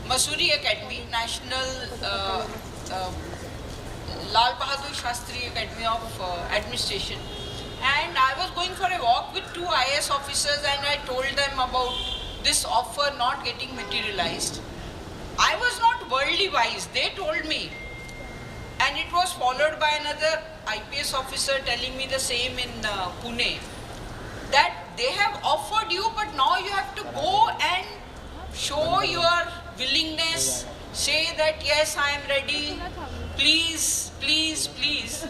Masuri Academy, National Lal Bahadur Shastri Academy of Administration. And I was going for a walk with two IAS officers and I told them about this offer not getting materialized. I was not worldly wise, they told me. And it was followed by another IPS officer telling me the same in Pune, that they have offered you, but now you have to go and show your willingness, say that yes, I am ready, please, please, please.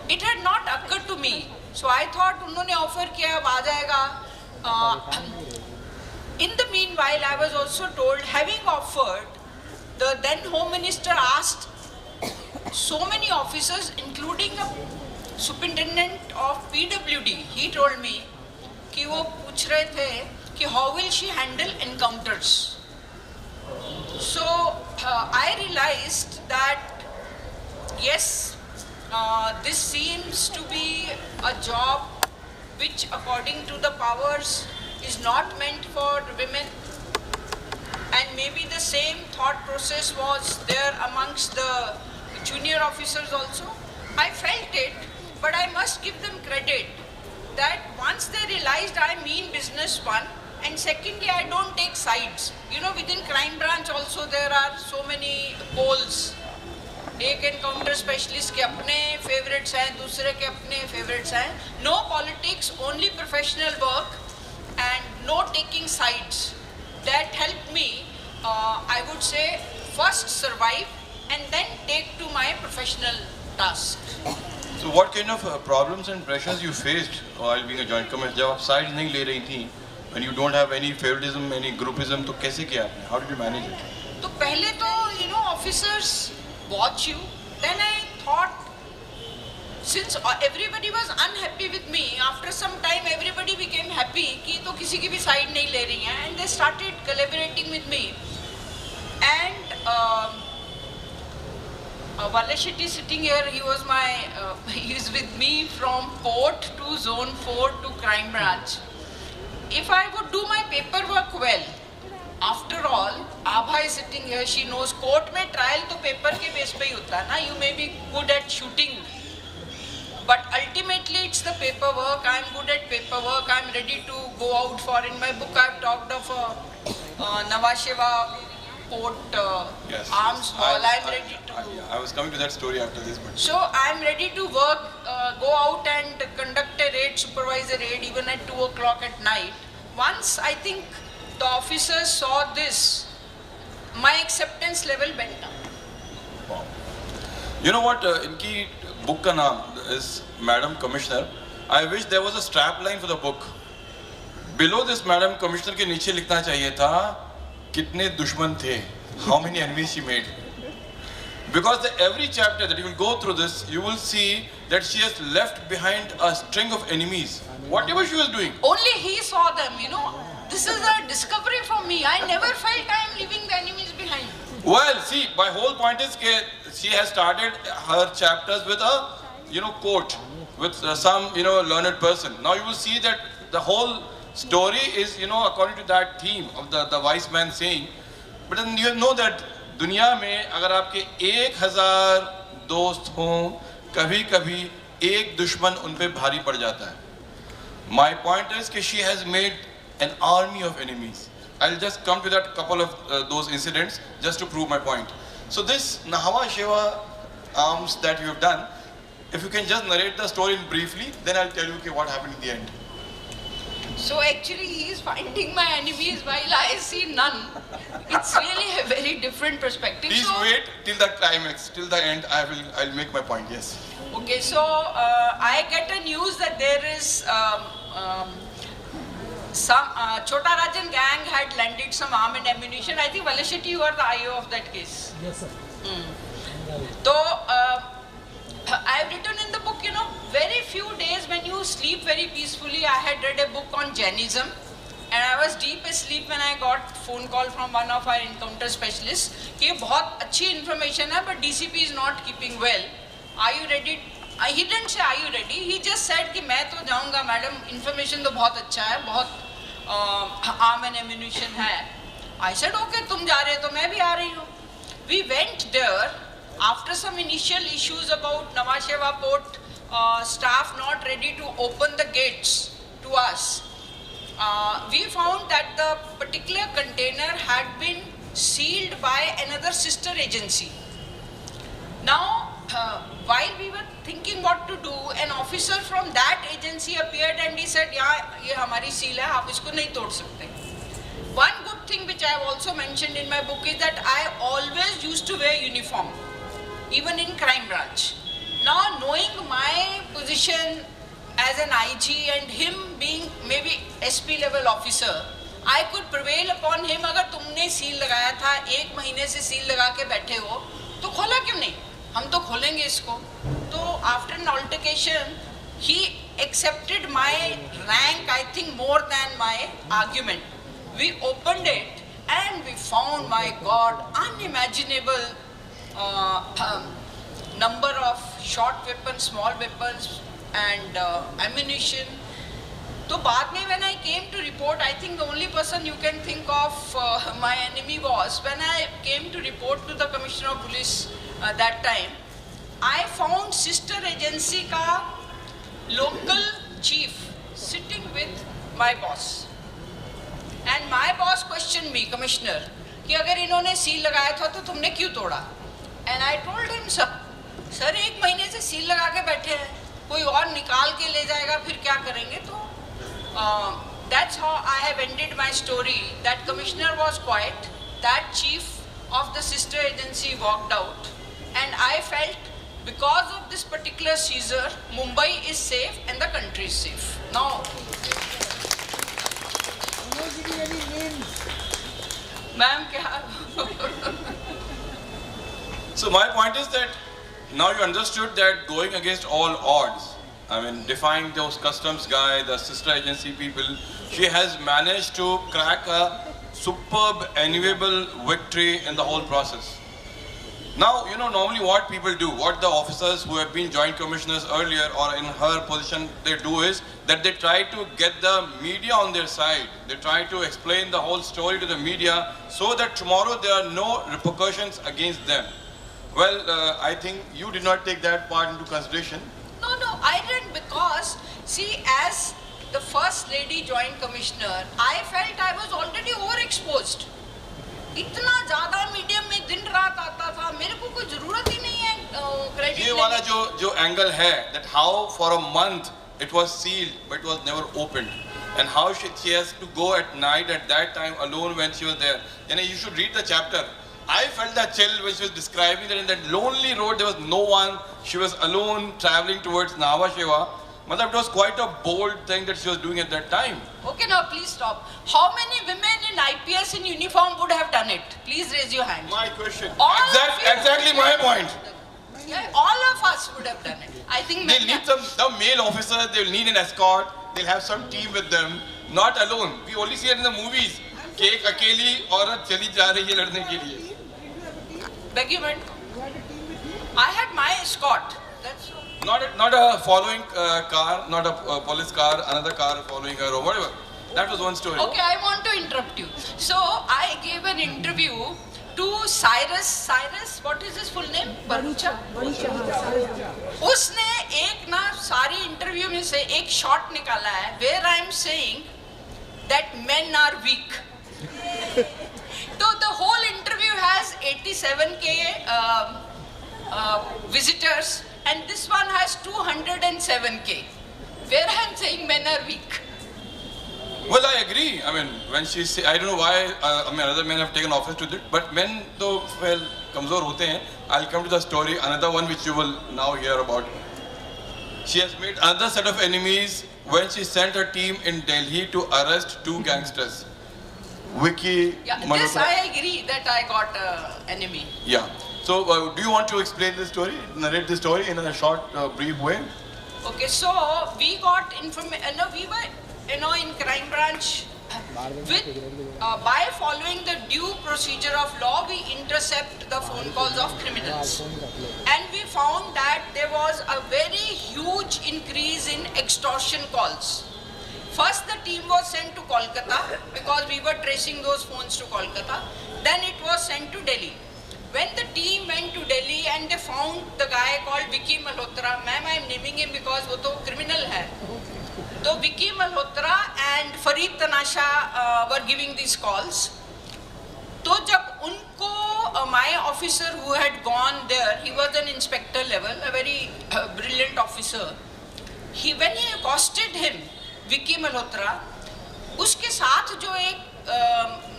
It had not occurred to me. So I thought उन्होंने offer किया अब आ जाएगा. In the meanwhile, I was also told, having offered, the then Home Minister asked so many officers, including a superintendent of PWD, he told me कि वो पूछ रहे थे कि how will she handle encounters. So I realized that yes, this seems to be a job which according to the powers is not meant for women, and maybe the same thought process was there amongst the junior officers also. I felt it, but I must give them credit that once they realized I mean business, one, and secondly I don't take sides. You know, within crime branch also there are so many poles. एक encounter specialist के अपने favourites हैं, दूसरे के अपने favourites हैं. No politics, only professional work and no taking sides. That help me, I would say, first survive and then take to my professional task. So what kind of problems and pressures you faced while being a joint commander? जब आप sides नहीं ले रही थी, when you don't have any favoritism, any groupism, तो कैसे किया आपने? How did you manage it? तो पहले तो you know officers watch you. Then I thought, since everybody was unhappy with me, after some time everybody became happy कि तो किसी की भी side नहीं ले रही हैं, and they started collaborating with me. And Wale Shetty sitting here, he was my, he is with me from port to zone 4 to crime branch. If I would do my paperwork well, after all, Abha is sitting here, she knows court में trial तो paper के base पे ही होता है ना. You may be good at shooting, but ultimately it's the paperwork. I'm good at paperwork. I'm ready to go out for. In my book I've talked of Nawasheva Port Yes, arms hall. I'm ready to. I was coming to that story after this. But So I'm ready to work, go out and conduct a raid, supervise a raid even at 2 o'clock at night. Once I think the officers saw this, my acceptance level went up. wow. You know what? इनकी book का नाम is Madam Commissioner. I wish there was a strap line for the book. Below this Madam Commissioner के नीचे लिखना चाहिए था कितने दुश्मन थे. How many enemies she made. Because every chapter that you will go through this, you will see that she has left behind a string of enemies. Whatever she was doing. Only he saw them, you know. This is a discovery for me. I never felt I am leaving the enemies behind. Well, see, my whole point is that she has started her chapters with a, quote, with some, learned person. Now you will see that the whole story is, according to that theme of the wise man saying. But then you know that दुनिया में अगर आपके 1000 दोस्त हों, कभी-कभी एक दुश्मन उन पे भारी पड़ जाता है. My point is that she has made an army of enemies. I'll just come to that couple of those incidents just to prove my point. So this Nahawa Shiva arms that you have done, if you can just narrate the story briefly, then I'll tell you what happened in the end. So actually he is finding my enemies while I see none. It's really a very different perspective. Please wait till the climax, till the end. I'll make my point. Yes. Okay, so I get a news that there is some Chota Rajan gang had landed some arm and ammunition. I think Wale Shetty, you are the IO of that case. Yes, sir. So I have written in the book, very few days when you sleep very peacefully. I had read a book on Jainism, and I was deep asleep when I got phone call from one of our encounter specialists कि ये बहुत अच्छी information है, but DCP is not keeping well. Are you ready? He didn't say are you ready. He just said कि मैं तो जाऊँगा madam, information तो बहुत अच्छा है, बहुत arm and ammunition है. I said, okay, तुम जा रहे हो तो मैं भी आ रही हूँ. We went there after some initial issues about Nhava Sheva port staff not ready to open the gates to us. We found that the particular container had been sealed by another sister agency. Now, while we were thinking what to do, an officer from that agency appeared and he said, "Yeah, ये हमारी seal है, आप इसको नहीं तोड़ सकते." One good thing which I have also mentioned in my book is that I always used to wear uniform, even in crime branch. Now, knowing my position as an IG and him being maybe SP level officer, I could prevail upon him. अगर तुमने seal लगाया था, 1 महीने से seal लगा के बैठे हो, तो खोला क्यों नहीं? हम तो खोलेंगे इसको. तो after an altercation, he accepted my rank, I think more than my argument. We opened it and we found, my God, unimaginable number of short weapons, small weapons and ammunition. So बाद में when I came to report, I think the only person you can think of my enemy was when I came to report to the Commissioner of Police that time. I found sister agency का local chief sitting with my boss. And my boss questioned me, Commissioner, कि अगर इन्होंने seal लगाया था तो तुमने क्यों तोड़ा? And I told him, sir 1 महीने से सील लगा के बैठे हैं, कोई और निकाल के ले जाएगा फिर क्या करेंगे? तो that's how I have ended my story. That commissioner was quiet, that chief of the sister agency walked out, and I felt because of this particular seizure, Mumbai is safe and the country is safe. Now, ma'am, So my point is that now you understood that going against all odds, I mean, defying those customs guy, the sister agency people, she has managed to crack a superb, enviable victory in the whole process. Now, you know, normally what people do, what the officers who have been joint commissioners earlier or in her position, they do is that they try to get the media on their side. They try to explain the whole story to the media so that tomorrow there are no repercussions against them. Well, I think you did not take that part into consideration. No, I didn't, because, see, as the first lady joint commissioner, I felt I was already overexposed. इतना ज़्यादा medium में दिन रात आता था, मेरे को कोई ज़रूरत ही नहीं है क्रेडिट लेने की. ये वाला जो एंगल है, that how for a month it was sealed but it was never opened, and how she has to go at night at that time alone when she was there. You should read the chapter. I felt that chill when she was describing that in that lonely road there was no one. She was alone traveling towards Nhava Sheva. It was quite a bold thing that she was doing at that time. Okay, now please stop. How many women in IPS in uniform would have done it? Please raise your hand. My question. Exactly my point. Yeah, all of us would have done it. I think they'll need some male officers, they'll need an escort, they'll have some team with them, not alone. We only see it in the movies. कि एक अकेली औरत चली जा रही है लड़ने के लिए. Beg your pardon? I had my escort. That's all. Not a following car, not a police car, another car following her or whatever. That was one story. Okay, I want to interrupt you. So I gave an interview to Cyrus, what is his full name? Barucha. उसने एक ना सारी interview में से एक shot निकाला है where I am saying that men are weak. So the whole interview has 87K visitors, and this one has 207K, where I am saying men are weak. Well, I agree. I mean, when she say, I don't know why. Other men have taken offense to it, but men, though, well, kamzor hote hain. I'll come to the story. Another one which you will now hear about. She has made another set of enemies when she sent her team in Delhi to arrest 2 gangsters. Vicky. Yeah, this I agree that I got enemy. Yeah. So, do you want to explain this story, narrate the story in a short, brief way? Okay. So we got information. No, we were, in crime branch. By following the due procedure of law, we intercept the phone calls of criminals. And we found that there was a very huge increase in extortion calls. First, the team was sent to Kolkata because we were tracing those phones to Kolkata. Then it was sent to Delhi. When the team went to Delhi and they found the guy called Vicky Malhotra, ma'am, I am naming him because वो तो criminal है. So Vicky Malhotra and Farid Tanasha were giving these calls. तो जब उनको my officer who had gone there, he was an inspector level, a very brilliant officer. When he accosted him, Vicky Malhotra, उसके साथ जो एक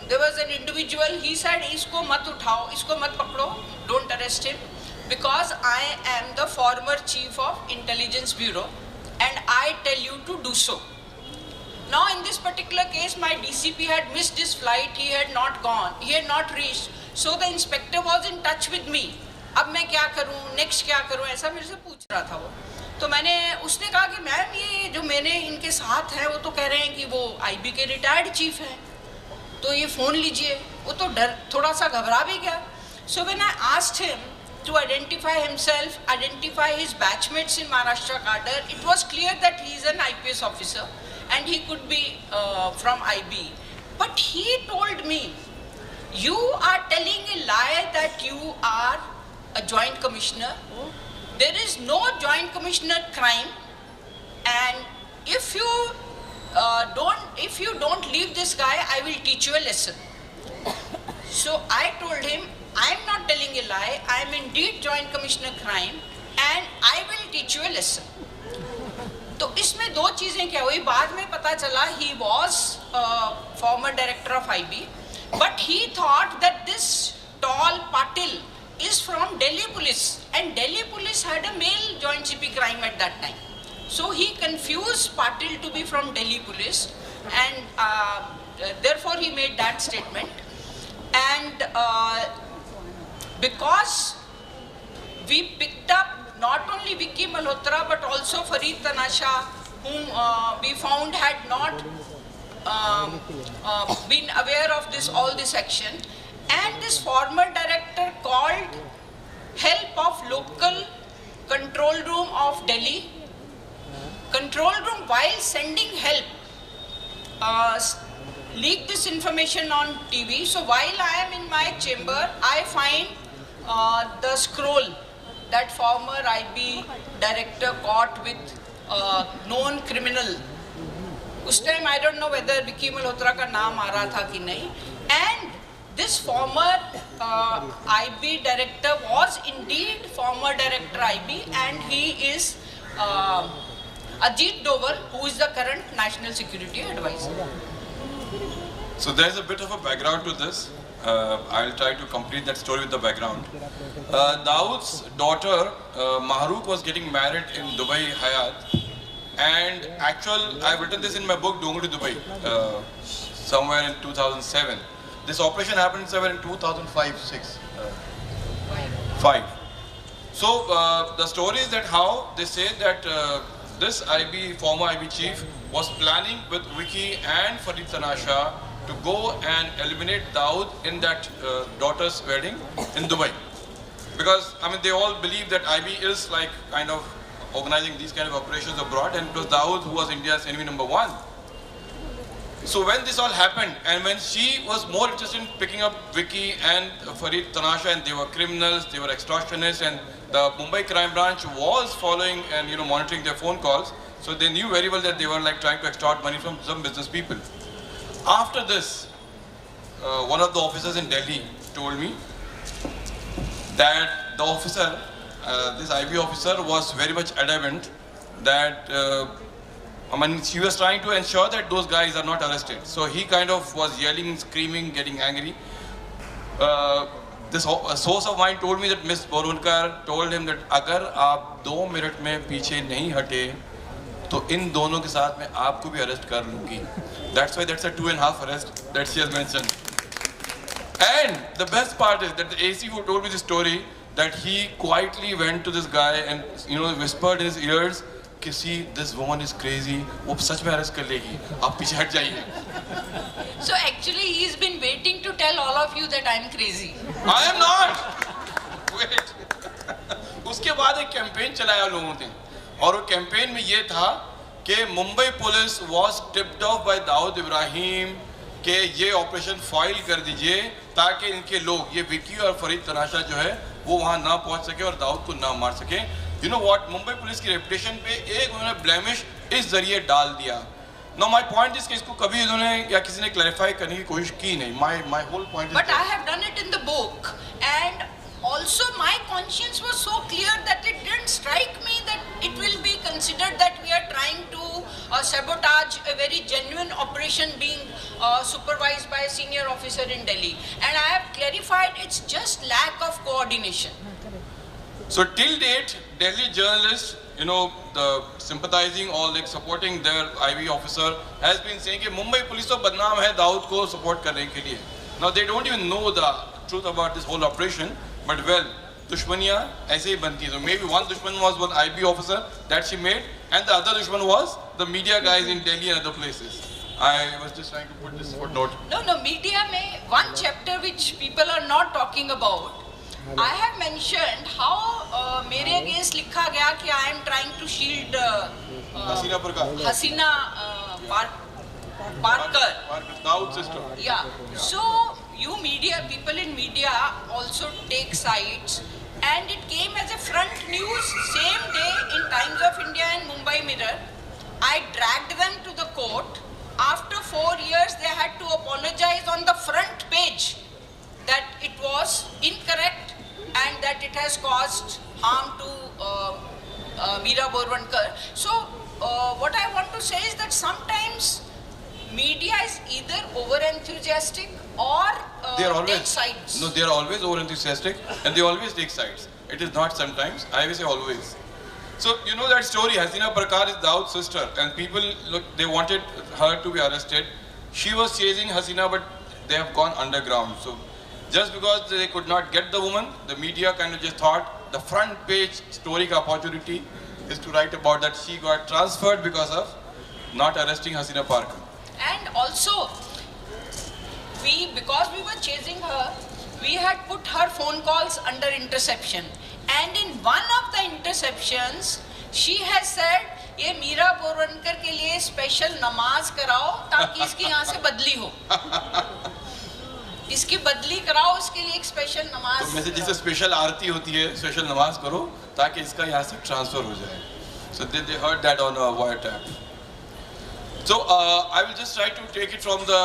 there was an individual, he said, इसको मत उठाओ, इसको मत पकड़ो, don't arrest him, because I am the former chief of intelligence bureau and I tell you to do so. Now in this particular case, my DCP had missed his flight, he had not gone, he had not reached, so the inspector was in touch with me. अब मैं क्या करूँ, next क्या करूँ, ऐसा मेरे से पूछ रहा था वो. तो मैंने उसने कहा कि मैम ये जो मैंने इनके साथ है वो तो कह रहे हैं कि वो IB के रिटायर्ड चीफ हैं, तो ये फ़ोन लीजिए. वो तो डर थोड़ा सा घबरा भी गया. So when I asked him to identify himself, identify his batchmates in Maharashtra cadre, it was clear that he is an IPS officer and he could be from IB. But he told me, you are telling a lie that you are a joint commissioner. There is no joint commissioner crime, and if you don't leave this guy, I will teach you a lesson. So I told him, I am not telling a lie, I am indeed joint commissioner crime and I will teach you a lesson. तो इसमें दो चीजें क्या हुई, बाद में पता चला he was former director of IB, but he thought that this tall Patil is from Delhi police, and Delhi police had a male joint CP crime at that time. So he confused Patil to be from Delhi police, and therefore he made that statement. And because we picked up not only Vicky Malhotra but also Farid Tanasha, whom we found had not been aware of all this action, and this former director called help of local control room of Delhi. Control room, while sending help, leaked this information on TV. So while I am in my chamber, I find the scroll that former IB director caught with known criminal. Us time I don't know whether Vicky Malhotra ka naam aa raha tha ki nahi. And this former IB director was indeed former director IB, and he is Ajit Doval, who is the current National Security Advisor. So there is a bit of a background to this. I'll try to complete that story with the background. Dawood's daughter Mahrukh was getting married in Dubai Hayat, and I've written this in my book Dongu to Dubai, somewhere in 2007. This operation happened somewhere in 2005-6. 5. So the story is that how they say that this former IB chief was planning with Vicky and Farid Tanasha to go and eliminate Dawood in that daughter's wedding in Dubai. Because I mean they all believe that IB is like kind of organizing these kind of operations abroad, and it was Dawood who was India's enemy number one. So when this all happened, and when she was more interested in picking up Vicky and Farid Tanasha, and they were criminals, they were extortionists, and the Mumbai crime branch was following and monitoring their phone calls, so they knew very well that they were like trying to extort money from some business people. After this, one of the officers in Delhi told me that the officer, this IB officer, was very much adamant that she was trying to ensure that those guys are not arrested. So he kind of was yelling, screaming, getting angry. This source of mine told me that Miss Borwankar told him that अगर आप 2 minute में पीछे नहीं हटे तो इन दोनों के साथ मैं आपको भी अरेस्ट कर लूँगी. That's why that's a 2.5 arrest that she has mentioned. And the best part is that the AC who told me the story, that he quietly went to this guy and whispered in his ears, कि see, this woman is crazy, वो सच में arrest कर लेगी, आप पीछे हट जाइए. So actually he's been waiting to tell all of you that I'm crazy. I am not. Wait. उसके बाद एक कैंपेन चलाया लोगों ने, और वो कैंपेन में ये था कि Mumbai police was tipped off by Dawood Ibrahim कि ये ऑपरेशन फाइल कर दीजिए ताकि इनके लोग ये विकी और फरीद तनाशा जो है वो वहाँ ना पहुँच सके और दाऊद को ना मार सके. You know what? Mumbai police की रेपुटेशन पे एक उन्होंने ब्लेमिश इस जरिए डाल दिया. Now my point is कि इसको कभी इन्होंने या किसी ने क्लैरिफाई करने की कोशिश की नहीं. My whole point is. But I have done it in the book, and also my conscience was so clear that it didn't strike me that it will be considered that we are trying to sabotage a very genuine operation being supervised by a senior officer in Delhi. And I have clarified it's just lack of coordination. So till date, Delhi journalists, you know, the sympathizing or like supporting their IB officer has been saying कि Mumbai police तो बदनाम है दाऊद को support करने के लिए. Now they don't even know the truth about this whole operation, but well, दुश्मनियाँ ऐसे ही बनती हैं. So maybe one दुश्मन was one IB officer that she made, and the other दुश्मन was the media guys in Delhi and other places. I was just trying to put this footnote. No, media में one chapter which people are not talking about. I have mentioned how मेरे against लिखा गया कि I am trying to shield Hussain Parker, Dawood's sister. Yeah. So you media people in media also take sides, and it came as a front news same day in Times of India and Mumbai Mirror. I dragged them to the court. After 4 years, they had to apologize on the front page that it was incorrect and that it has caused harm to Meraan Borwankar. So what I want to say is that sometimes media is either over enthusiastic or take sides. No, they are always over enthusiastic and they always take sides. It is not sometimes, I will say always. So you know that story, Hussain Parkar is Dawood's sister, and people look, they wanted her to be arrested. She was chasing Hussain, but they have gone underground. So just because they could not get the woman, the media kind of just thought the front page story ka opportunity is to write about that she got transferred because of not arresting Hussain Parkar. And also, because we were chasing her, we had put her phone calls under interception. And in one of the interceptions, she has said, ये मीरा बोरवनकर के लिए special नमाज कराओ ताकि इसकी यहाँ से बदली हो. इसकी बदली कराओ, इसके लिए एक स्पेशल नमाज. तो में से जैसे स्पेशल आरती होती है, स्पेशल नमाज करो ताकि इसका यहाँ से ट्रांसफर हो जाए. So they heard that on a wiretap. So I will just try to take it from the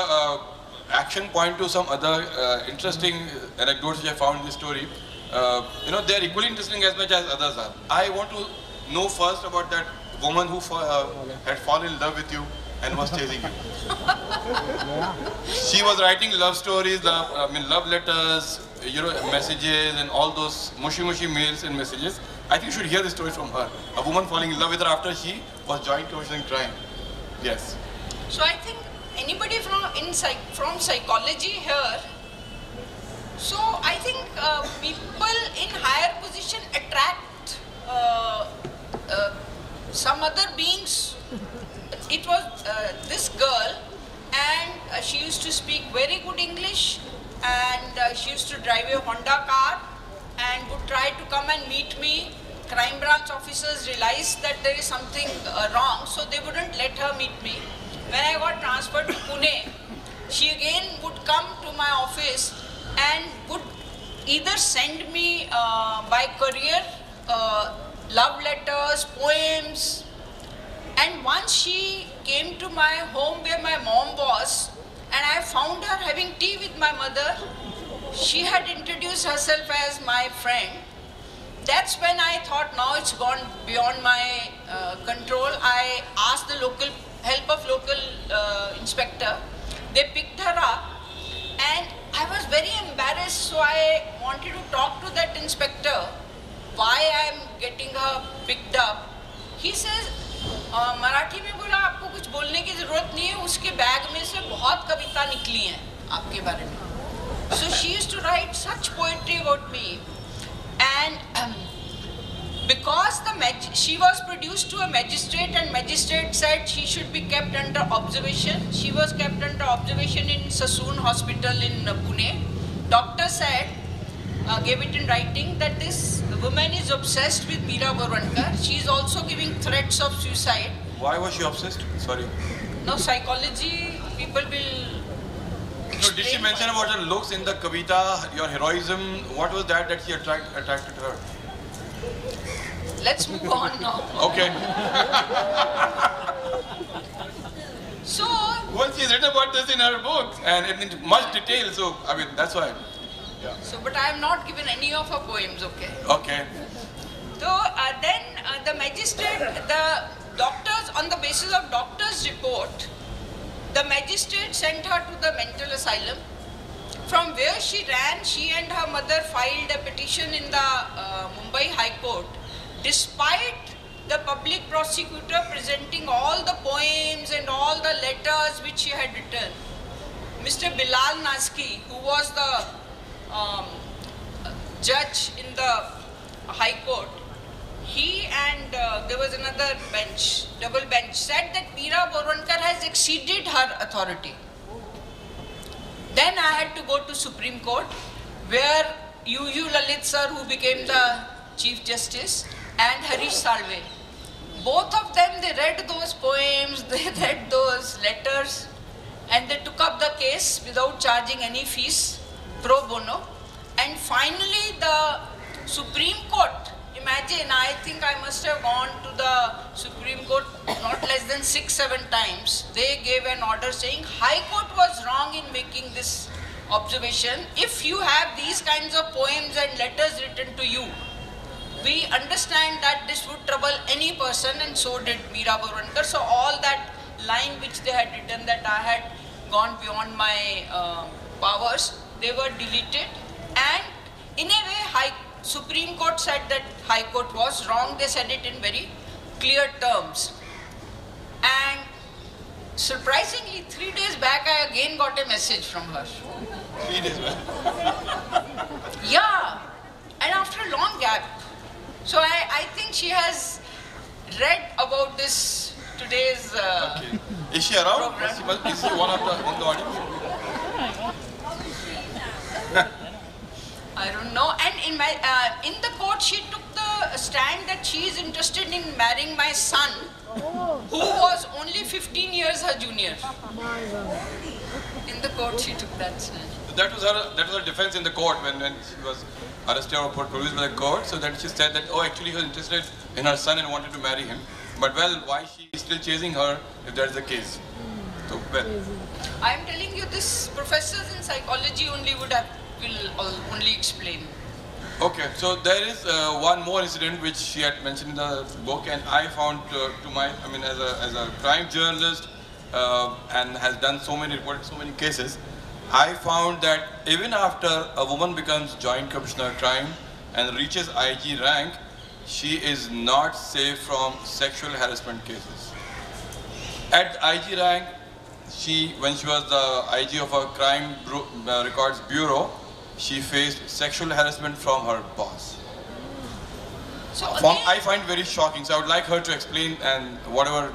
action point to some other interesting anecdotes which I found in this story. You know, they are equally interesting as much as others are. I want to know first about that woman who had fallen in love with you and was chasing you. She was writing love stories, love letters, you know, messages and all those mushy mails and messages. I think you should hear the story from her. A woman falling in love with her after she was joint commissioning crime. Yes. So I think anybody from psychology here. So I think people in higher position attract some other beings. It was this girl, and she used to speak very good English, and she used to drive a Honda car and would try to come and meet me. Crime branch officers realized that there is something wrong, so they wouldn't let her meet me. When I got transferred to Pune, she again would come to my office and would either send me by courier love letters, poems, and once she came to my home where my mom was, and I found her having tea with my mother. She had introduced herself as my friend. That's when I thought, now it's gone beyond my control. I asked the help of local inspector. They picked her up, and I was very embarrassed, so I wanted to talk to that inspector why I am getting her picked up. He says, Marathi में बोला आपको कुछ बोलने की जरूरत नहीं है, उसके बैग में से बहुत कविता निकली हैं आपके बारे में. So she used to write such poetry about me, and because she was produced to a magistrate, and magistrate said she should be kept under observation. She was kept under observation in Sassoon Hospital in Pune. Doctor said, gave it in writing, that this woman is obsessed with Meraan Borwankar. She is also giving threats of suicide. Why was she obsessed? Sorry. No, psychology, people will... No, did she mention about her looks in the Kavita, your heroism? What was that she attracted her? Let's move on now. Okay. So... Well, she's written about this in her book and in much detail, so, I mean, that's why. Yeah. So, but I have not given any of her poems, okay? Okay. So, then the magistrate, the doctors, on the basis of doctor's report, the magistrate sent her to the mental asylum. From where she ran, she and her mother filed a petition in the Mumbai High Court, despite the public prosecutor presenting all the poems and all the letters which she had written. Mr. Bilal Naski, who was the judge in the High Court, he and there was another bench, double bench, said that Meera Borwankar has exceeded her authority. Then I had to go to Supreme Court, where U.U. Lalit sir, who became the Chief Justice, and Harish Salve. Both of them, they read those poems, they read those letters, and they took up the case without charging any fees, pro bono. And finally, the Supreme Court, imagine, I think I must have gone to the Supreme Court not less than 6-7 times. They gave an order saying High Court was wrong in making this observation. If you have these kinds of poems and letters written to you, we understand that this would trouble any person, and so did Meera Borwankar. So all that line which they had written that I had gone beyond my powers, they were deleted. And in a way, Supreme Court said that High Court was wrong. They said it in very clear terms. And surprisingly, 3 days back, I again got a message from her. 3 days back? Yeah, and after a long gap. So I think she has read about this today's Okay. Is she around? program. Is she one of the in the audience? I don't know. And in the court, she took the stand that she is interested in marrying my son, who was only 15 years her junior. In the court, she took that stand. That was her defense in the court when she was arrested or produced by the court. So that she said that, oh, actually he was interested in her son and wanted to marry him. But well, why she is still chasing her if that is the case? So well, I am telling you, this professors in psychology only will only explain. okay. So there is one more incident which she had mentioned in the book, and I found as a crime journalist and has done reported so many cases. I found that even after a woman becomes Joint Commissioner of Crime and reaches IG rank, she is not safe from sexual harassment cases. At IG rank, when she was the IG of a crime records bureau, she faced sexual harassment from her boss. So again, I find very shocking. So I would like her to explain and whatever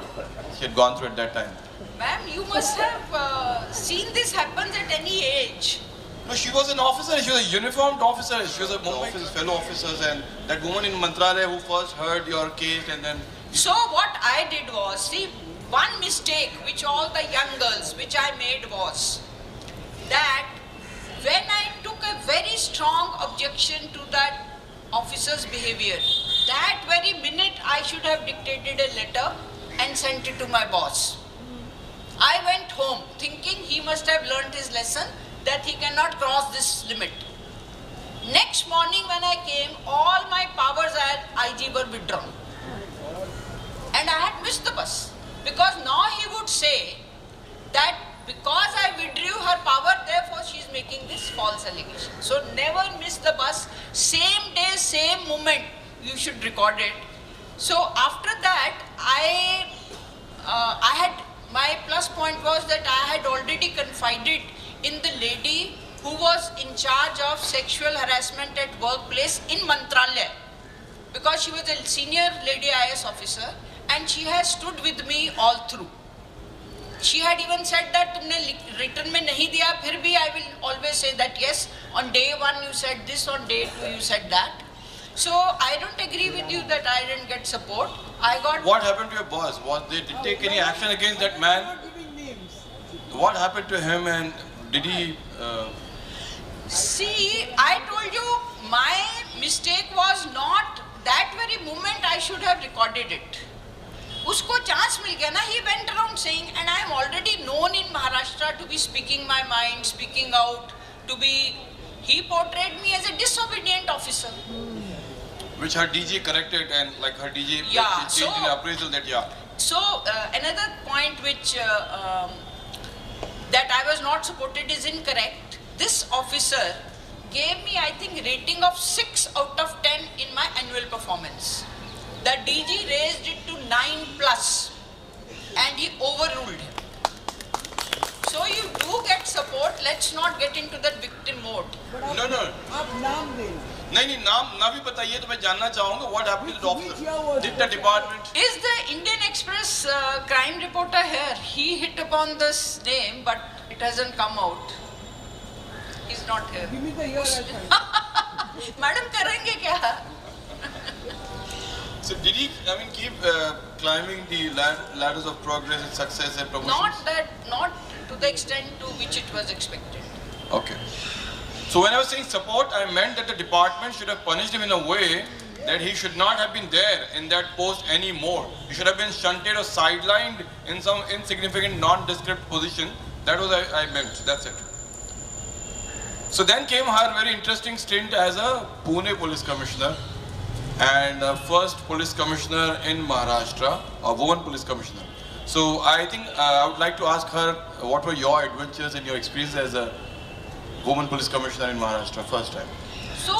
she had gone through at that time. ma'am, you must have seen this happen at any age. No, she was an officer. She was a uniformed officer. She was a fellow officers, and that woman in Mantralaya who first heard your case, and then. So what I did was, see, one mistake which all the young girls, which I made was that when I took a very strong objection to that officer's behavior, that very minute I should have dictated a letter and sent it to my boss. I went home thinking he must have learnt his lesson that he cannot cross this limit. Next morning when I came, all my powers at IG were withdrawn. And I had missed the bus. Because now he would say that because I withdrew her power, therefore she is making this false allegation. So never miss the bus. Same day, same moment, you should record it. So after that, my plus point was that I had already confided in the lady who was in charge of sexual harassment at workplace in Mantralaya, because she was a senior lady IS officer and she has stood with me all through. She had even said that तुमने written में नहीं दिया, फिर भी I will always say that yes, on day 1 you said this, on day 2 you said that. So I don't agree with you that I didn't get support. I got. What happened to your boss? Did they take any action against that man? What happened to him, and did he? See, I told you my mistake was not that very moment. I should have recorded it. Usko chance mil gaya na. He went around saying, and I am already known in Maharashtra to be speaking my mind, speaking out, to be. He portrayed me as a disobedient officer. Which her DG corrected, and like her DG Yeah, changed in appraisal that So another point which that I was not supported is incorrect. This officer gave me, I think, rating of 6 out of 10 in my annual performance. The DG raised it to 9+, and he overruled him. So you do get support. Let's not get into that victim mode. No. नहीं नाम भी बताइए तो मैं जानना चाहूँगा what happened to the officer? Did the department? Is the Indian Express crime reporter here? He hit upon this name, but it hasn't come out. He's not here. Give me the year. Madam, करेंगे क्या? So did he? Keep climbing the ladders of progress and success and promotions? Not to the extent to which it was expected. Okay. So when I was saying support, I meant that the department should have punished him in a way that he should not have been there in that post anymore. He should have been shunted or sidelined in some insignificant, nondescript position. That was I meant. That's it. So then came her very interesting stint as a Pune police commissioner and first police commissioner in Maharashtra, a woman police commissioner. So I think I would like to ask her, what were your adventures and your experience as a woman police commissioner in Maharashtra first time? So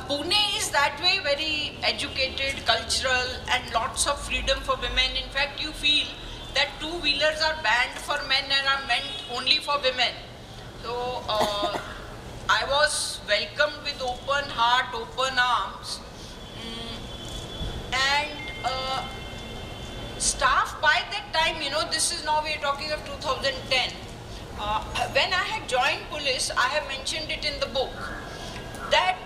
Pune is that way very educated, cultural, and lots of freedom for women. In fact, you feel that two-wheelers are banned for men and are meant only for women. So I was welcomed with open heart, open arms, and staff by that time, this is now we are talking of 2010. When I had joined police, I have mentioned it in the book, that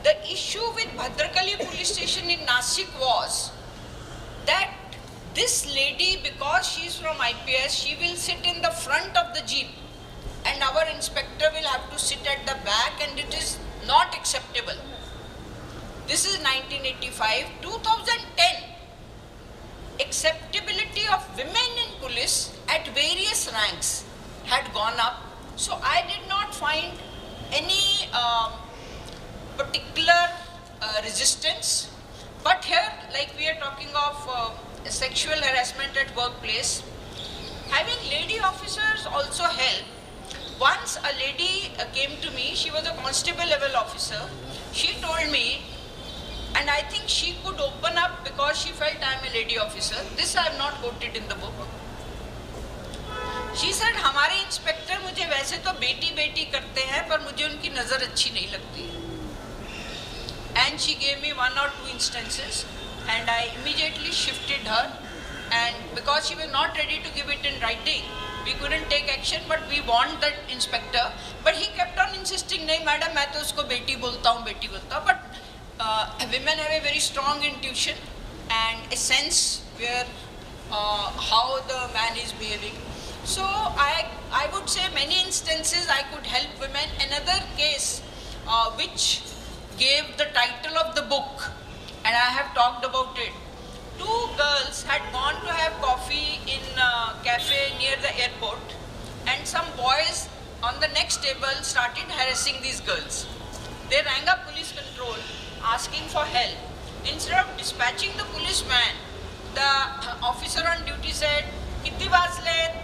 the issue with Bhadrakali police station in Nasik was that this lady, because she is from IPS, she will sit in the front of the jeep and our inspector will have to sit at the back, and it is not acceptable. This is 1985. 2010, acceptability of women in police at various ranks had gone up. So I did not find any particular resistance. But here, like we are talking of sexual harassment at workplace, having lady officers also help. Once a lady came to me, she was a constable level officer. She told me, and I think she could open up because she felt I am a lady officer. This I have not quoted in the book. She said, हमारे inspector मुझे वैसे तो बेटी बेटी करते हैं, पर मुझे उनकी नज़र अच्छी नहीं लगती. And she gave me 1 or 2 instances, and I immediately shifted her. And because she was not ready to give it in writing, we couldn't take action. But we warned that inspector. But he kept on insisting, नहीं madam मैं तो उसको बेटी बोलता हूँ, बेटी बोलता हूँ. But women have a very strong intuition and a sense where how the man is behaving. So I would say many instances I could help women. Another case which gave the title of the book, and I have talked about it. 2 girls had gone to have coffee in a cafe near the airport, and some boys on the next table started harassing these girls. They rang up police control asking for help. Instead of dispatching the policeman, the officer on duty said, "Kitni baajle?"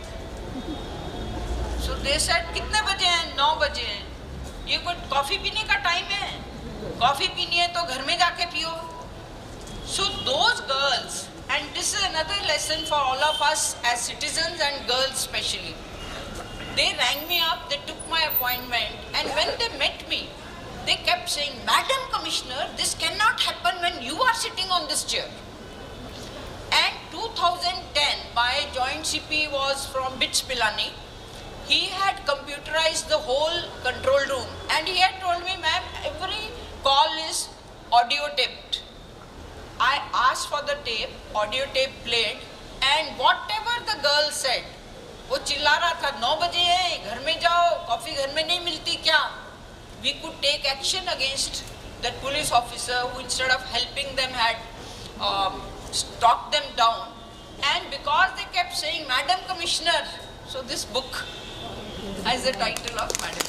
So they said, "कितने बजे हैं?" 9 बजे हैं. ये कोई coffee पीने का time है? कॉफी पीनी है तो घर में जाके पियो. So those girls, and this is another lesson for all of us as citizens and girls especially. They rang me up, they took my appointment, and when they met me, they kept saying, "Madam Commissioner, this cannot happen when you are sitting on this chair." And 2010, my joint CP was from Bits Pilani. He had computerized the whole control room, and he had told me, "Ma'am, every call is audio taped. I asked for the tape, audio tape played, and whatever the girl said, वो चिल्ला रहा था 9 बजे है, घर में जाओ, coffee घर में नहीं मिलती क्या? We could take action against that police officer who, instead of helping them, had talked them down. And because they kept saying, Madam Commissioner, so this book has the title of Madam.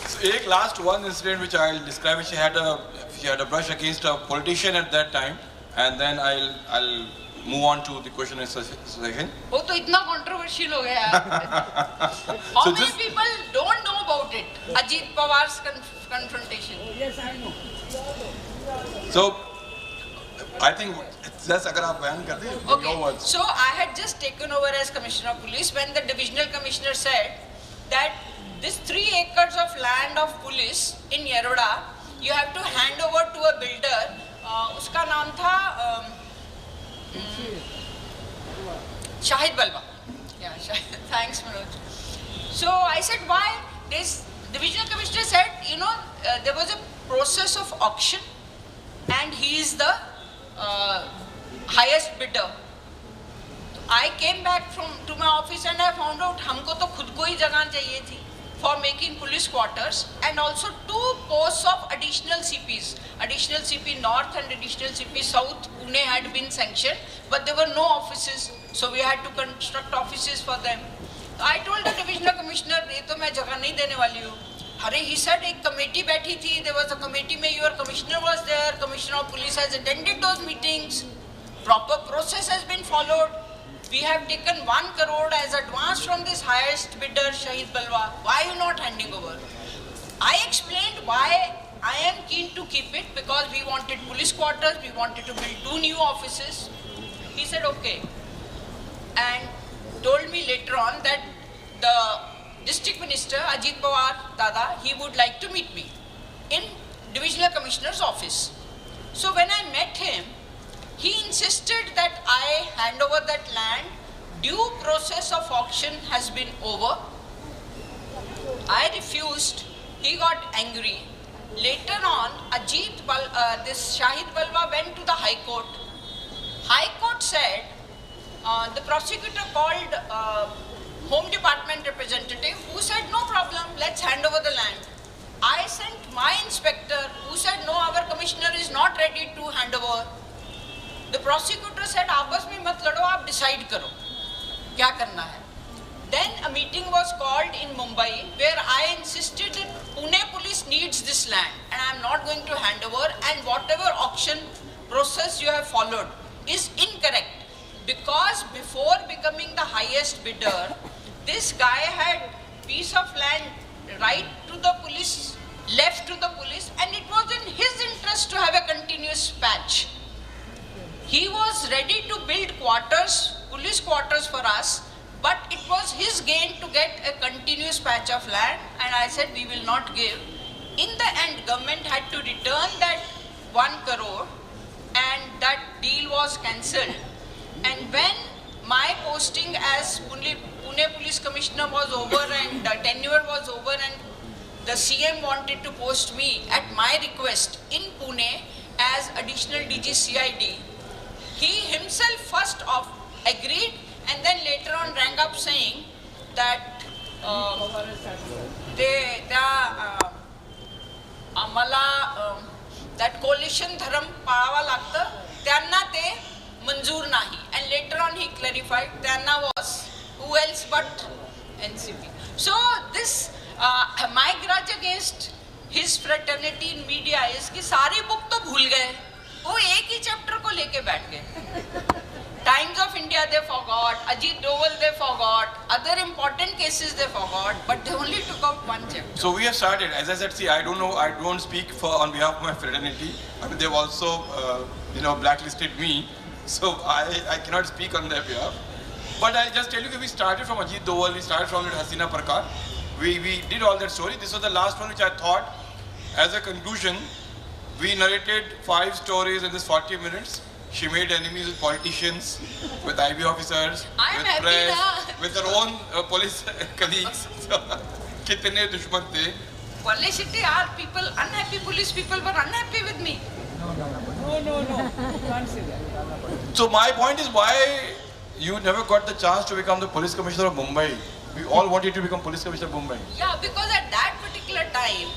So, एक last one incident which I'll describe. She had a brush against a politician at that time, and then I'll move on to the question and session. वो तो इतना controversial हो गया यार. How many people don't know about it? Ajit Pawar's confrontation. Yes, I know. So, I think just अगर आप बयान कर दें, Okay. your words. So I had just taken over as Commissioner of Police when the Divisional Commissioner said that this 3 acres of land of police in Yeroda, you have to hand over to a builder. उसका नाम था Shahid Balwa. Yeah, thanks Manoj. So I said, why? This Divisional Commissioner said, there was a process of auction and he is the highest bidder. I came back to my office and I found out हमको तो खुद को ही जगह चाहिए थी for making police quarters, and also 2 posts of additional CPs. Additional CP North and additional CP South, Pune had been sanctioned, but there were no offices, so we had to construct offices for them. I told the Divisional Commissioner, ये तो मैं जगह नहीं देने वाली हूँ. अरे, he said एक committee बैठी थी, there was a committee में your commissioner was there, Commissioner of Police has attended those meetings, proper process has been followed. We have taken 1 crore as advance from this highest bidder, Shahid Balwa. Why are you not handing over? I explained why I am keen to keep it, because we wanted police quarters, we wanted to build 2 new offices. He said okay, and told me later on that the District Minister Ajit Pawar Dada, he would like to meet me in Divisional Commissioner's office. So when I met him, he insisted that I hand over that land. Due process of auction has been over. I refused. He got angry. Later on, this Shahid Balwa went to the High Court. High Court said, the prosecutor called Home Department representative, who said no problem, let's hand over the land. I sent my inspector, who said no, our commissioner is not ready to hand over. The prosecutor said, आपस में मत लड़ो, आप decide करो क्या करना है. Then a meeting was called in Mumbai where I insisted that Pune police needs this land and I am not going to hand over, and whatever auction process you have followed is incorrect, because before becoming the highest bidder, this guy had piece of land right to the police, left to the police, and it was in his interest to have a continuous patch. He was ready to build quarters, police quarters for us, but it was his gain to get a continuous patch of land, and I said we will not give. In the end, government had to return that 1 crore and that deal was cancelled. And when my posting as Pune Police Commissioner was over and the tenure was over and the CM wanted to post me at my request in Pune as additional DG CID, he himself first agreed and then later on rang up saying that that coalition dharam पाळावा लागतं, त्यांना ते मंजूर नाही. And later on he clarified त्यांना was who else but NCP. So this my grudge against his fraternity in media is कि सारी book तो भूल गए, वो एक ही चैप्टर को लेके बैठ गए. Times of India they forgot, Ajit Doval they forgot, other important cases they forgot, but they only took out 1 chapter. So we have started. As I said, see, I don't speak on behalf of my fraternity. I mean, they've also, blacklisted me, so I cannot speak on their behalf. But I'll just tell you that we started from Ajit Doval, we started from Hasina Parkar. We did all that story. This was the last one which I thought, as a conclusion, we narrated 5 stories in this 40 minutes. She made enemies with politicians, with IB officers, with press, with her own police colleagues. कितने दुश्मन थे. Publicity are people, unhappy police people were unhappy with me. No. You can't say that. So my point is, why you never got the chance to become the police commissioner of Mumbai? We all wanted to become police commissioner of Mumbai. Yeah, because at that particular time,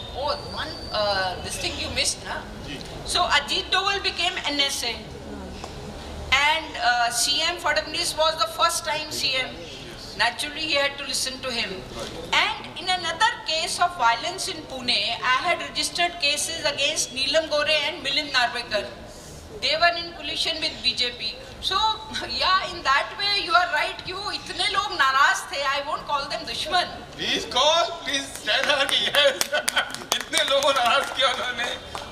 this thing you missed, na? So Ajit Doval became NSA, and CM Fadnavis was the first time CM. Naturally, he had to listen to him. And in another case of violence in Pune, I had registered cases against Neelam Gore and Milind Narvekar. They were in collision with BJP. So, yeah, in that way, you are right. Itne log naraz the, I won't call them dushman. Please tell her yes. Itne logo naraz kiya unhone.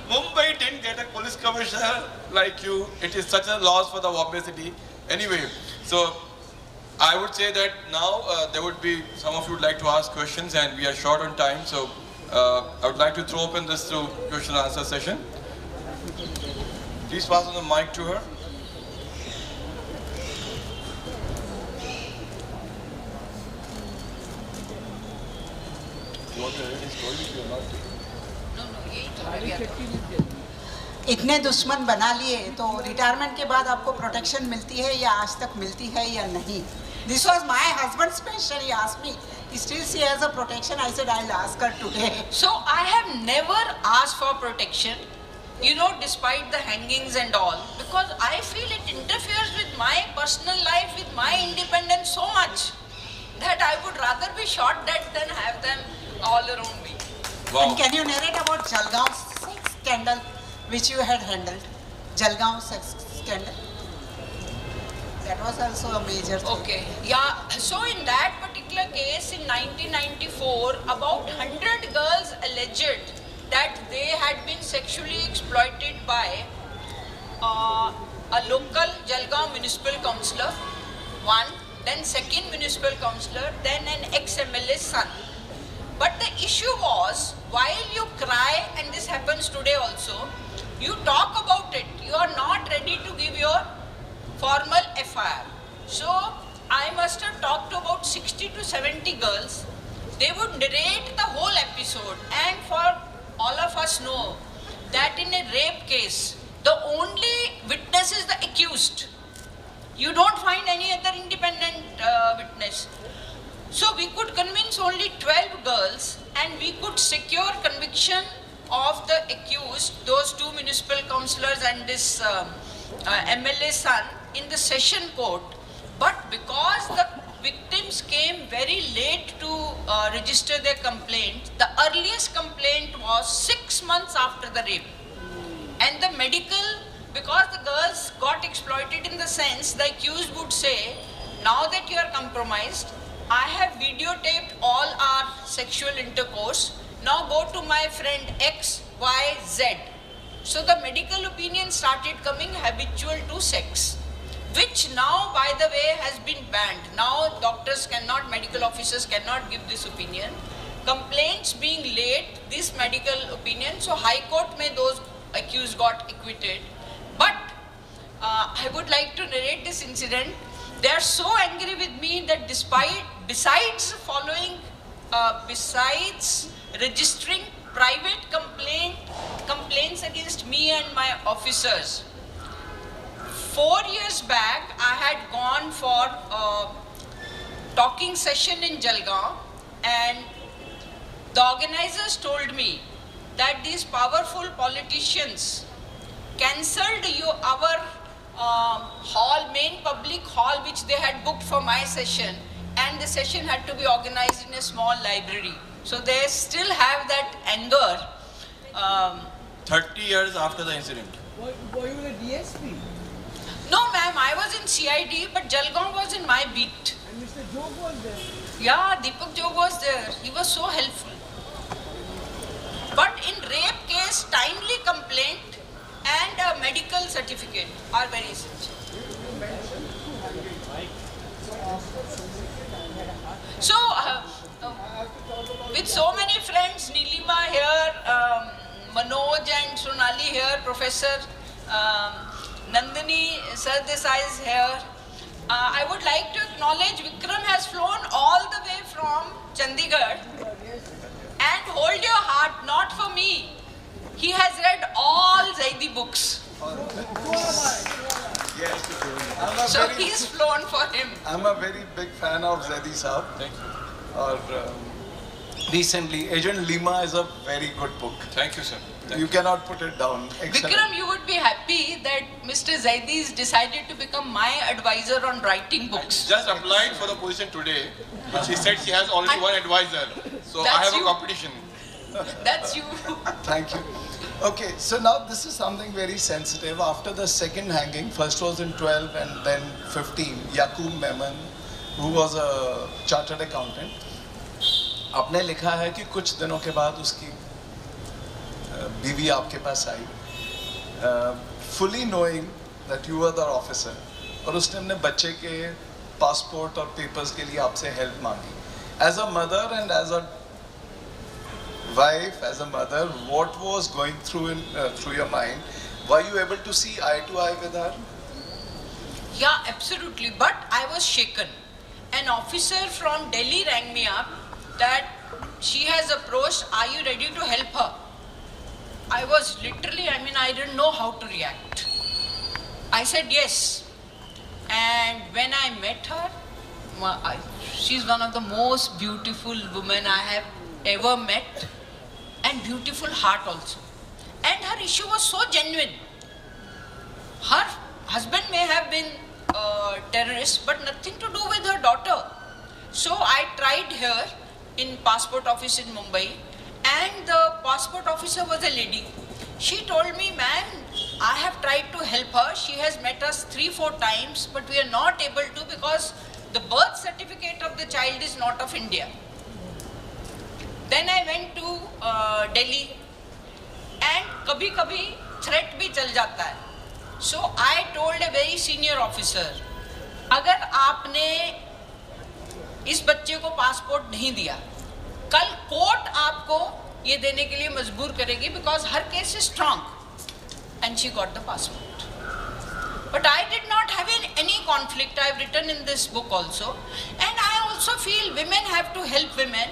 Mumbai didn't get a police commissioner like you. It is such a loss for the publicity. Anyway, so I would say that now there would be, some of you would like to ask questions and we are short on time. So I would like to throw open this to question and answer session. Please pass on the mic to her. इतने दुश्मन बना लिए तो retirement के बाद आपको protection मिलती है या आज तक मिलती है या नहीं? This was my husband's question. He asked me. Still she has a protection. I said I'll ask her today. So I have never asked for protection, you know, despite the hangings and all, because I feel it interferes with my personal life, with my independence so much that I would rather be shot dead than have them all around me. Wow. And can you narrate about Jalgaon sex scandal which you had handled? Jalgaon sex scandal. That was also a major thing. Okay, yeah. So in that particular case in 1994, about 100 girls alleged that they had been sexually exploited by a local Jalgaon municipal councillor, one, then second municipal councillor, then an ex-MLA's son. But the issue was, while you cry, and this happens today also, you talk about it, you are not ready to give your formal FIR. So I must have talked to about 60 to 70 girls. They would narrate the whole episode, and for all of us know that in a rape case, the only witness is the accused. You don't find any other independent witness. So we could convince only 12 girls and we could secure conviction of the accused, those two municipal councillors and this MLA son, in the session court. But because the victims came very late to register their complaint, the earliest complaint was 6 months after the rape. And the medical, because the girls got exploited in the sense, the accused would say, now that you are compromised, I have videotaped all our sexual intercourse, now go to my friend X, Y, Z. So the medical opinion started coming habitual to sex, which now, by the way, has been banned. Now doctors cannot, medical officers cannot give this opinion. Complaints being late, this medical opinion, so High Court may those accused got acquitted. But I would like to narrate this incident. They are so angry with me that besides registering private complaints against me and my officers, 4 years back I had gone for a talking session in Jalgaon, and the organizers told me that these powerful politicians cancelled our main public hall which they had booked for my session, and the session had to be organized in a small library. So they still have that anger. 30 years after the incident. Were you the DSP? No ma'am, I was in CID, but Jalgaon was in my beat. And Mr. Jog was there? Yeah, Deepak Jog was there. He was so helpful. But in rape case, timely complaint and a medical certificate are very essential. So, with so many friends, Nilima here, Manoj and Sonali here, Professor Nandini Sardesai is here. I would like to acknowledge Vikram has flown all the way from Chandigarh. And hold your heart, not for me. He books. Yes. So he's flown for him. I'm a very big fan of Zaidi Saab. Thank you. Or recently, Agent Lima is a very good book. Thank you, sir. You cannot put it down. Excellent. Vikram, you would be happy that Mr. Zaidi's decided to become my advisor on writing books. Just applied for the position today. She said she has already one advisor. So I That's have you. a competition. That's you. Thank you. Okay, so now this is something very sensitive. After the second hanging, first was in 12 and then 15, Yaqub Memon, who was a chartered accountant, आपने लिखा है कि कुछ दिनों के बाद उसकी बीवी आपके पास आई, fully knowing that you were the officer, और उसने अपने बच्चे के पासपोर्ट और पेपर्स के लिए आपसे हेल्प मांगी. As a mother and as a wife, as a mother, what was going through your mind? Were you able to see eye to eye with her? Yeah, absolutely. But I was shaken. An officer from Delhi rang me up that she has approached, are you ready to help her? I was literally, I didn't know how to react. I said yes. And when I met her, she's one of the most beautiful women I have ever met, and beautiful heart also. And her issue was so genuine. Her husband may have been a terrorist, but nothing to do with her daughter. So I tried her in passport office in Mumbai, and the passport officer was a lady. She told me, ma'am, I have tried to help her. She has met us 3-4 times, but we are not able to because the birth certificate of the child is not of India. Then I went to Delhi, and kabhi threat bhi chal jata hai. So I told a very senior officer, अगर आपने इस बच्चे को passport नहीं दिया, कल court आपको ये देने के लिए मजबूर करेगी because her case is strong. And she got the passport. But I did not have any conflict. I have written in this book also. And I also feel women have to help women.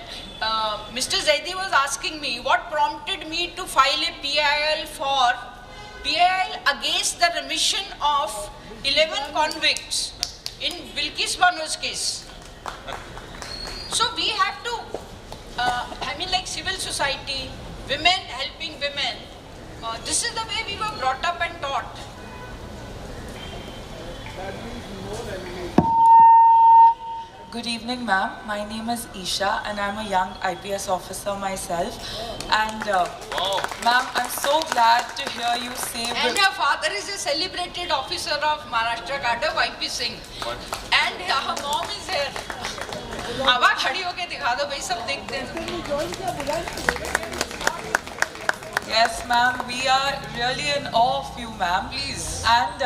Mr. Zaidi was asking me what prompted me to file a PIL against the remission of 11 convicts in Bilkis Banu's case. So we have to, like civil society, women helping women, this is the way we were brought up and taught. Good evening, ma'am. My name is Isha and I'm a young IPS officer myself. And ma'am, I'm so glad to hear you say... And her father is a celebrated officer of Maharashtra Cadre, YP Singh. And her mom is here. आवा खड़ी होके दिखा दो भाई, सब देखते हैं. Yes, ma'am. We are really in awe of you, ma'am. Please. And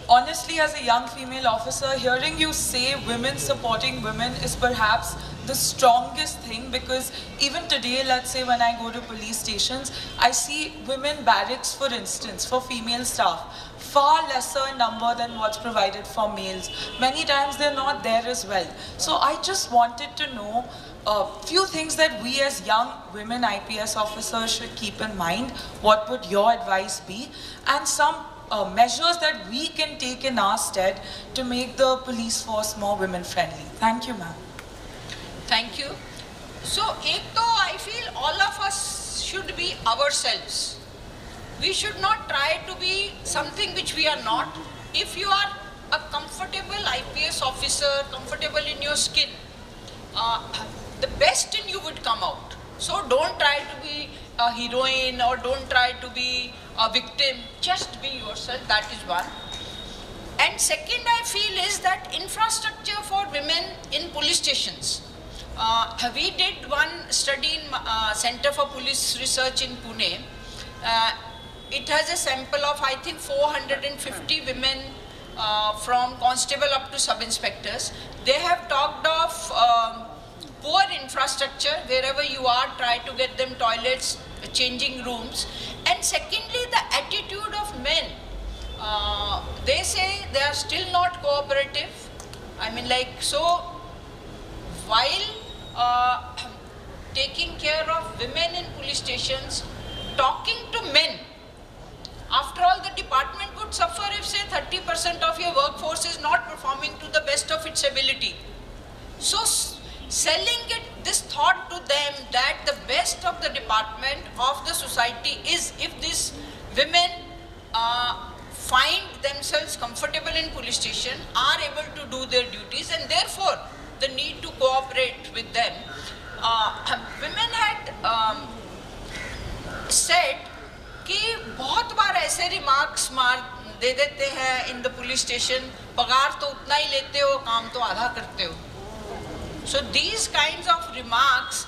honestly, as a young female officer, hearing you say women supporting women is perhaps the strongest thing, because even today, let's say when I go to police stations, I see women barracks, for instance, for female staff, far lesser number than what's provided for males. Many times they're not there as well. So I just wanted to know a few things that we as young women IPS officers should keep in mind. What would your advice be? And some measures that we can take in our stead to make the police force more women friendly. Thank you, ma'am. Thank you. So, I feel all of us should be ourselves. We should not try to be something which we are not. If you are a comfortable IPS officer, comfortable in your skin, the best in you would come out. So don't try to be a heroine or don't try to be a victim. Just be yourself. That is one. And second, I feel is that infrastructure for women in police stations. We did one study in Center for Police Research in Pune. It has a sample of, I think, 450 women from constable up to sub-inspectors. They have talked of poor infrastructure. Wherever you are, try to get them toilets, changing rooms. And secondly, the attitude of men. They say they are still not cooperative. So while taking care of women in police stations, talking to men, after after all, the department would suffer if, say, 30% of your workforce is not performing to the best of its ability. So, selling this thought to them that the best of the department of the society is if these women find themselves comfortable in police station, are able to do their duties, and therefore the need to cooperate with them. Women had said कि बहुत बार ऐसे remarks दे देते हैं in the police station, पगार तो उतना ही लेते हो, काम तो आधा करते हो. So these kinds of remarks,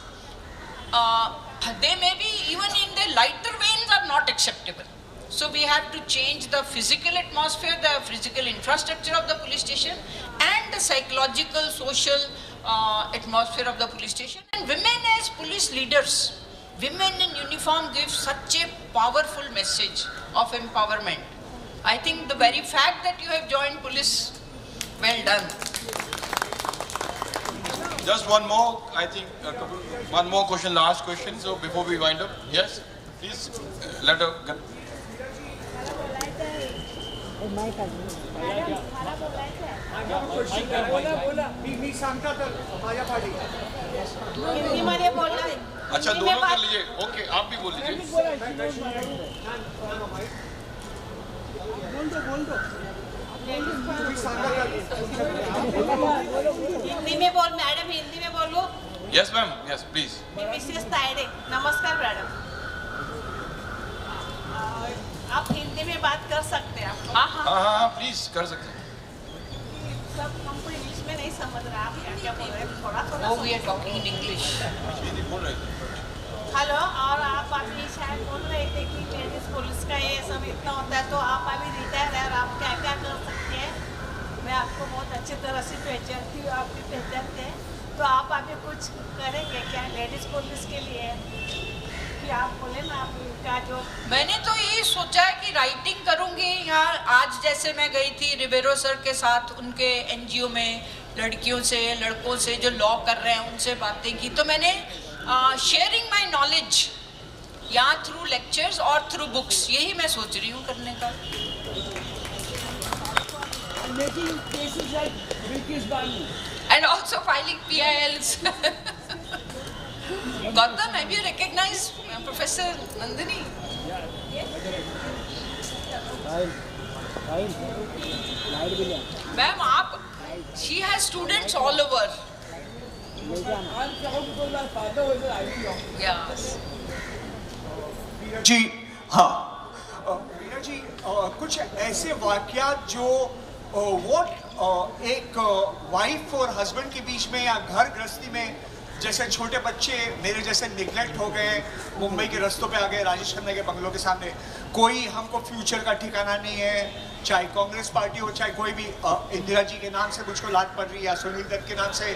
they may be even in the lighter veins are not acceptable. So we have to change the physical atmosphere, the physical infrastructure of the police station, and the psychological, social atmosphere of the police station. And women as police leaders, women in uniform give such a powerful message of empowerment. I think the very fact that you have joined police, well done. Just one more, I think, one more question, last question. So before we wind up, yes, please let her get. अच्छा, दोनों कर लीजिए. Okay, आप भी बोल लीजिए. हिंदी में बोल मैडम, हिंदी में बोलो. Yes ma'am, yes please. Mrs Tayde, नमस्कार मैडम. आप हिंदी में बात कर सकते हैं. हाँ प्लीज कर सकते हैं. सब हमको इंग्लिश में नहीं समझ रहा, आप क्या क्या बोल रहे हैं, थोड़ा थोड़ा. Oh, we are talking in English. Hindi बोल रहे थे. हेलो, और आप अभी शायद बोल रहे थे कि लेडीज पुलिस का ये सब इतना होता है, तो आप अभी रिटायर है और आप क्या क्या कर सकते हैं. मैं आपको बहुत अच्छी तरह से पहचानती हूँ, आप भी पहचानते हैं, तो आप अभी कुछ करेंगे क्या लेडीज पुलिस के लिए? कि आप बोले ना आपका जो. मैंने तो यही सोचा है कि राइटिंग करूँगी. यहाँ आज जैसे मैं गई थी रिबेरो सर के साथ उनके NGO में, लड़कियों से लड़कों से जो लॉ कर रहे हैं उनसे बातें की, तो मैंने शेयरिंग माई नॉलेज या थ्रू लेक्चर्स और थ्रू बुक्स, यही मैं सोच रही हूँ करने का. And also filing PILs. Gautam, have you recognized Professor Nandini? Ma'am, she has students all over. Yes. जी हाँ, मीरा जी, कुछ ऐसे वाक़यात जो एक वाइफ और हस्बैंड के बीच में या घर गृहस्थी में, जैसे छोटे बच्चे मेरे जैसे निगलेक्ट हो गए, मुंबई के रास्तों पे आ गए, राजेश खन्ना के बंगलों के सामने, कोई हमको फ्यूचर का ठिकाना नहीं है, चाहे कांग्रेस पार्टी हो, चाहे कोई भी. इंदिरा जी के नाम से मुझको लात पड़ रही है, या सुनील दत्त के नाम से,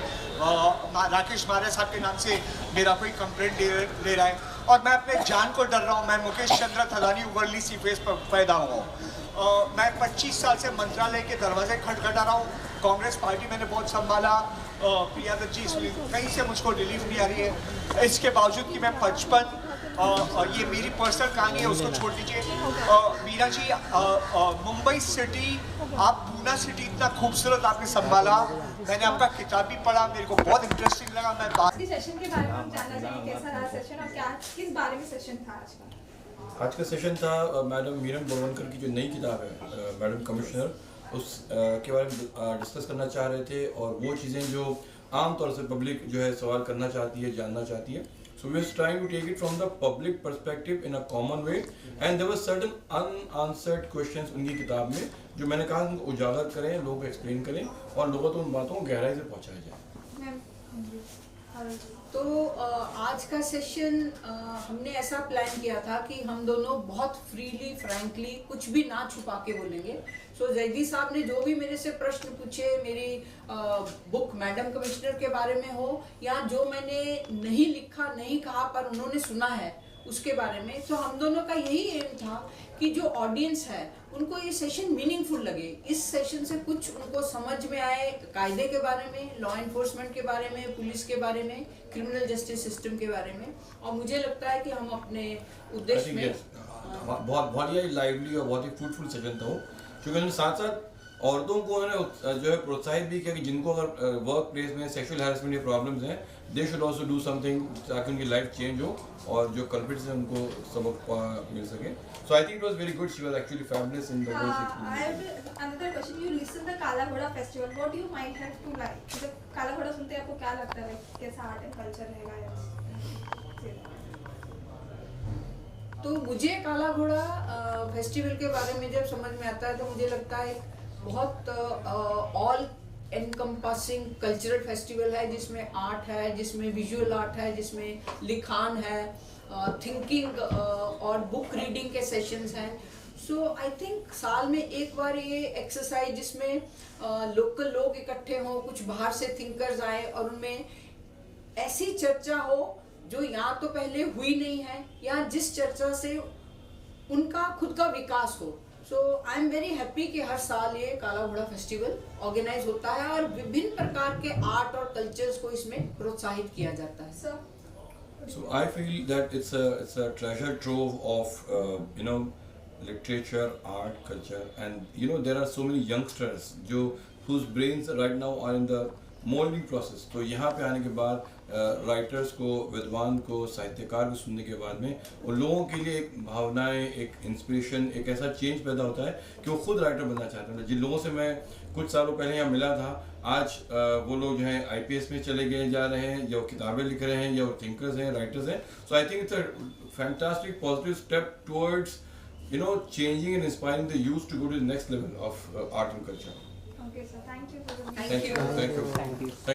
राकेश मारे साहब के नाम से मेरा कोई कंप्लेंट ले रहा है, और मैं अपने जान को डर रहा हूँ. मैं मुकेश चंद्र थलानी वर्ली सीफेस पर पैदा हुआ हूँ. मैं 25 साल से मंत्रालय के दरवाजे खटखटा रहा हूँ. कांग्रेस पार्टी मैंने बहुत संभाला, प्रिया दत्त जी, कहीं से मुझको रिलीफ नहीं आ रही है. इसके बावजूद कि मैं 55, ये मेरी पर्सनल कहानी है, उसको छोड़ दीजिए. मीरा जी, मुंबई सिटी, आप पूना सिटी इतना खूबसूरत आपने संभाला. मैंने आपका किताब भी पढ़ा, मेरे को बहुत इंटरेस्टिंग लगा. मैं आज के सेशन के बारे में हम जानना चाहेंगे, कैसा रहा सेशन और क्या किस बारे में सेशन था आज का? आज का सेशन था मैडम मीरान बोरवनकर की जो नई किताब है, मैडम कमिश्नर, उस के बारे में डिस्कस करना चाह रहे थे, और वो चीज़ें जो आम तौर से पब्लिक जो है सवाल करना चाहती है, जानना चाहती है. So we were trying to take it from the public perspective in a common way, and there were certain unanswered questions उनकी किताब में जो मैंने कहा उनको उजागर करें, लोगों को एक्सप्लेन करें और लोगों तक उन बातों को गहराई से पहुंचाया जाए. तो आज का सेशन हमने ऐसा प्लान किया था कि हम दोनों बहुत फ्रीली, फ्रैंकली, कुछ भी ना छुपा के बोलेंगे. सो जैदी साहब ने जो भी मेरे से प्रश्न पूछे, मेरी बुक मैडम कमिश्नर के बारे में हो, या जो मैंने नहीं लिखा, नहीं कहा पर उन्होंने सुना है उसके बारे में, तो हम दोनों का यही एम था कि जो ऑडियंस है उनको ये सेशन मीनिंगफुल लगे. इस सेशन से कुछ उनको समझ में आए, कायदे के बारे में, लॉ एनफोर्समेंट के बारे में, पुलिस के बारे में, क्रिमिनल जस्टिस सिस्टम के बारे में. और मुझे लगता है कि हम अपने उद्देश्य में बहुत ही लाइवली और बहुत ही फ्रूटफुल सेशन था वो, क्योंकि उन्होंने साथ साथ औरतों को उन्होंने जो है प्रोत्साहित भी किया कि जिनको अगर वर्क प्लेस में सेक्सुअल हैरेसमेंट के प्रॉब्लम्स हैं, they should also do something ताकि उनकी लाइफ चेंज हो और जो कल्प्रिट्स हैं उनको सबक मिल सके. So I think it was very good. She was actually fabulous in the whole I have another question. You listen the Kala Ghoda festival. What do you might have to like? जब काला घोड़ा सुनते हैं आपको क्या लगता है कैसा आर्ट एंड कल्चर रहेगा या? तो मुझे काला घोड़ा फेस्टिवल के बारे में जब समझ में आता है तो मुझे लगता है बहुत ऑल एनकम्पासिंग कल्चरल फेस्टिवल है, जिसमें आर्ट है, जिसमें विजुअल आर्ट है, जिसमें लिखान है, थिंकिंग और बुक रीडिंग के सेशंस हैं. सो आई थिंक साल में एक बार ये एक्सरसाइज जिसमें लोकल लोग इकट्ठे हों, कुछ बाहर से थिंकर्स आए और उनमें ऐसी चर्चा हो जो यहाँ तो पहले हुई नहीं है, या जिस चर्चा से उनका खुद का विकास हो. सो आई एम वेरी हैप्पी कि हर साल ये काला घोड़ा फेस्टिवल ऑर्गेनाइज होता है और विभिन्न प्रकार के आर्ट और कल्चर्स को इसमें प्रोत्साहित किया जाता है. Sir, So I feel that it's a treasure trove of literature, art, culture, and there are so many youngsters whose brains right now are in the molding process. तो यहाँ पे आने के बाद राइटर्स को, विद्वान को, साहित्यकार को सुनने के बाद में उन लोगों के लिए एक भावनाएं, एक इंस्पिरेशन, एक ऐसा चेंज पैदा होता है कि वो खुद राइटर बनना चाहते हैं. जिन लोगों से मैं कुछ सालों पहले यहाँ मिला था, आज वो लोग जो हैं IPS में चले गए जा रहे हैं, या वो किताबें लिख रहे हैं, या वो थिंकर्स हैं, राइटर्स हैं. So I think it's a fantastic positive step towards changing and inspiring the youth to go to the next level of art and culture. Okay, sir. Thank you for the Thank you.